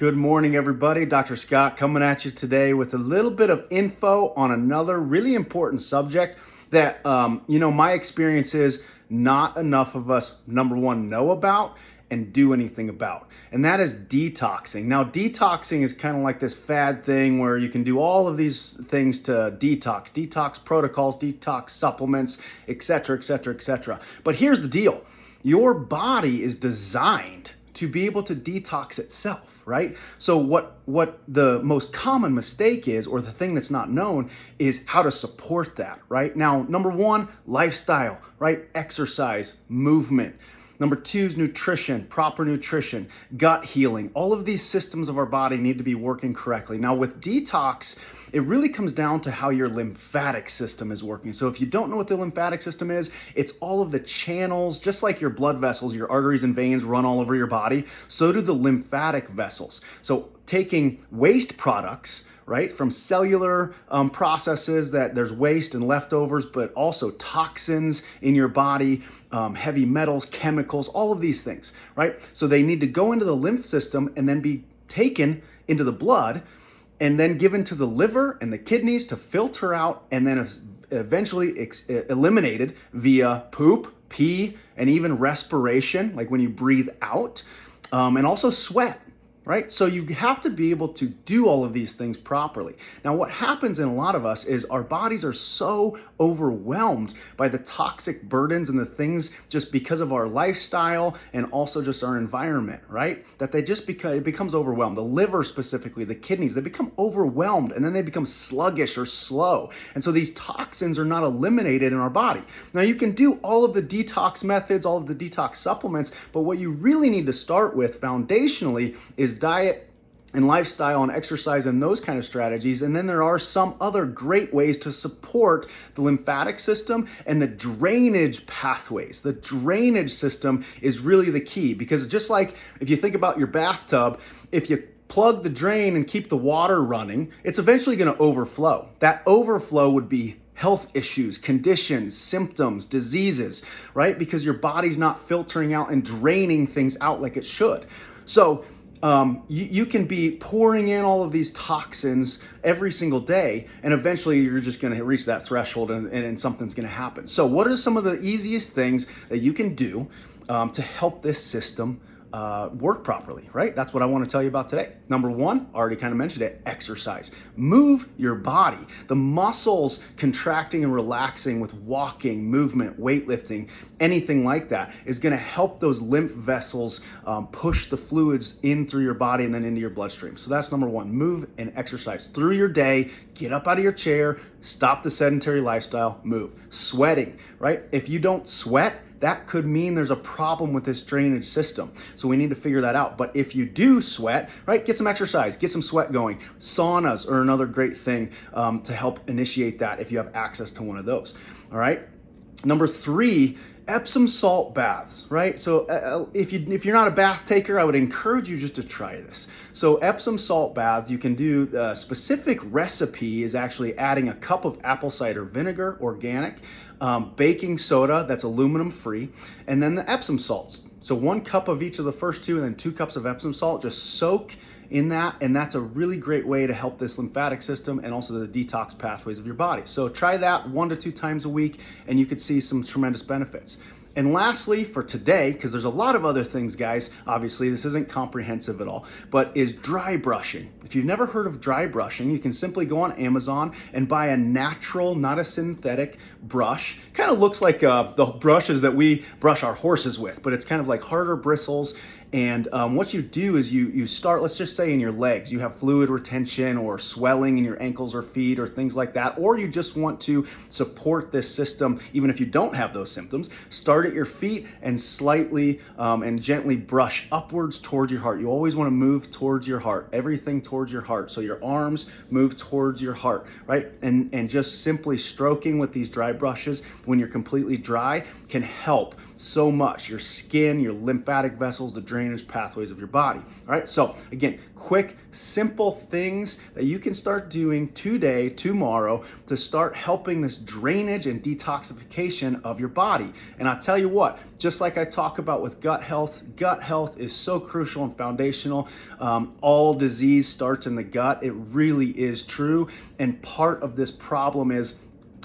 Good morning, everybody. Dr. Scott coming at you today with a little bit of info on another really important subject that, my experience is not enough of us, number one, know about and do anything about. And that is detoxing. Now, detoxing is kind of like this fad thing where you can do all of these things to detox protocols, detox supplements, etc., etc., etc. But here's the deal. Your body is designed to be able to detox itself, right? So what the most common mistake is, or the thing that's not known, is how to support that, right? Now, number one, lifestyle, right? Exercise, movement. Number two is nutrition, proper nutrition, gut healing. All of these systems of our body need to be working correctly. Now with detox, it really comes down to how your lymphatic system is working. So if you don't know what the lymphatic system is, it's all of the channels, just like your blood vessels, your arteries and veins run all over your body, so do the lymphatic vessels. So taking waste products, right, from cellular processes that there's waste and leftovers, but also toxins in your body, heavy metals, chemicals, all of these things, right? So they need to go into the lymph system and then be taken into the blood and then given to the liver and the kidneys to filter out and then eventually eliminated via poop, pee, and even respiration, like when you breathe out, and also sweat. Right? So you have to be able to do all of these things properly. Now, what happens in a lot of us is our bodies are so overwhelmed by the toxic burdens and the things just because of our lifestyle and also just our environment, right? That they just it becomes overwhelmed. The liver specifically, the kidneys, they become overwhelmed and then they become sluggish or slow. And so these toxins are not eliminated in our body. Now, you can do all of the detox methods, all of the detox supplements, but what you really need to start with foundationally is diet and lifestyle and exercise and those kind of strategies. And then there are some other great ways to support the lymphatic system and the drainage pathways. The drainage system is really the key, because just like if you think about your bathtub, if you plug the drain and keep the water running, it's eventually going to overflow. That overflow would be health issues, conditions, symptoms, diseases, right? Because your body's not filtering out and draining things out like it should. So you can be pouring in all of these toxins every single day, and eventually you're just going to reach that threshold and something's going to happen. So what are some of the easiest things that you can do to help this system work properly, right? That's what I want to tell you about today. Number one, I already kind of mentioned it, exercise. Move your body. The muscles contracting and relaxing with walking, movement, weightlifting, anything like that is going to help those lymph vessels push the fluids in through your body and then into your bloodstream. So that's number one, move and exercise through your day. Get up out of your chair, stop the sedentary lifestyle, move. Sweating, right? If you don't sweat, that could mean there's a problem with this drainage system. So we need to figure that out. But if you do sweat, right, get some exercise, get some sweat going. Saunas are another great thing to help initiate that if you have access to one of those. All right. Number three, Epsom salt baths, right? So if you're not a bath taker, I would encourage you just to try this. So Epsom salt baths, you can do, a specific recipe is actually adding a cup of apple cider vinegar, organic, baking soda that's aluminum free, and then the Epsom salts. So 1 cup of each of the first two and then 2 cups of Epsom salt, just soak in that, and that's a really great way to help this lymphatic system and also the detox pathways of your body. So try that 1 to 2 times a week and you could see some tremendous benefits. And lastly, for today, because there's a lot of other things, guys, obviously this isn't comprehensive at all, but is dry brushing. If you've never heard of dry brushing, you can simply go on Amazon and buy a natural, not a synthetic brush. Kind of looks like the brushes that we brush our horses with, but it's kind of like harder bristles. And what you do is you start, let's just say in your legs, you have fluid retention or swelling in your ankles or feet or things like that, or you just want to support this system, even if you don't have those symptoms. Start at your feet and slightly and gently brush upwards towards your heart. You always want to move towards your heart, everything towards your heart. So your arms move towards your heart, right? And just simply stroking with these dry brushes when you're completely dry can help so much: your skin, your lymphatic vessels, the drainage pathways of your body. All right, so again, quick, simple things that you can start doing today, tomorrow, to start helping this drainage and detoxification of your body. And I'll tell you what, just like I talk about with gut health is so crucial and foundational. All disease starts in the gut. It really is true. And part of this problem is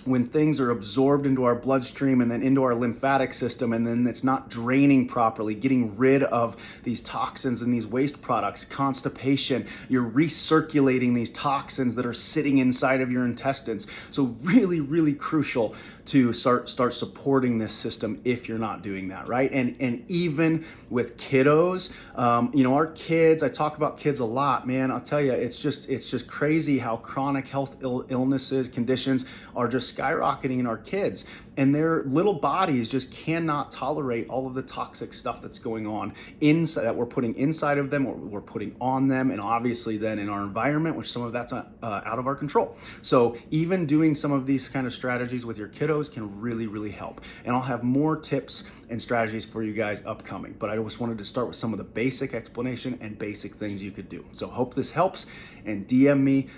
when things are absorbed into our bloodstream and then into our lymphatic system, and then it's not draining properly, getting rid of these toxins and these waste products, constipation, you're recirculating these toxins that are sitting inside of your intestines. So really, really crucial to start supporting this system if you're not doing that, right? And even with kiddos, our kids, I talk about kids a lot, man. I'll tell you, it's just crazy how chronic health illnesses, conditions are just skyrocketing in our kids, and their little bodies just cannot tolerate all of the toxic stuff that's going on inside, that we're putting inside of them, or we're putting on them, and obviously then in our environment, which some of that's out of our control. So even doing some of these kind of strategies with your kiddos can really, really help. And I'll have more tips and strategies for you guys upcoming, but I just wanted to start with some of the basic explanation and basic things you could do. So hope this helps, and DM me.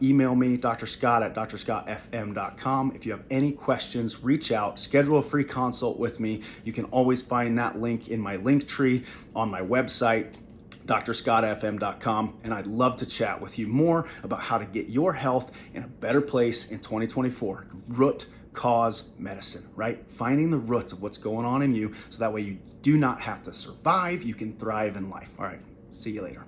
Email me, Dr. Scott at drscottfm.com. If you have any questions, reach out, schedule a free consult with me. You can always find that link in my link tree on my website, drscottfm.com. And I'd love to chat with you more about how to get your health in a better place in 2024. Root cause medicine, right? Finding the roots of what's going on in you so that way you do not have to survive, you can thrive in life. All right, see you later.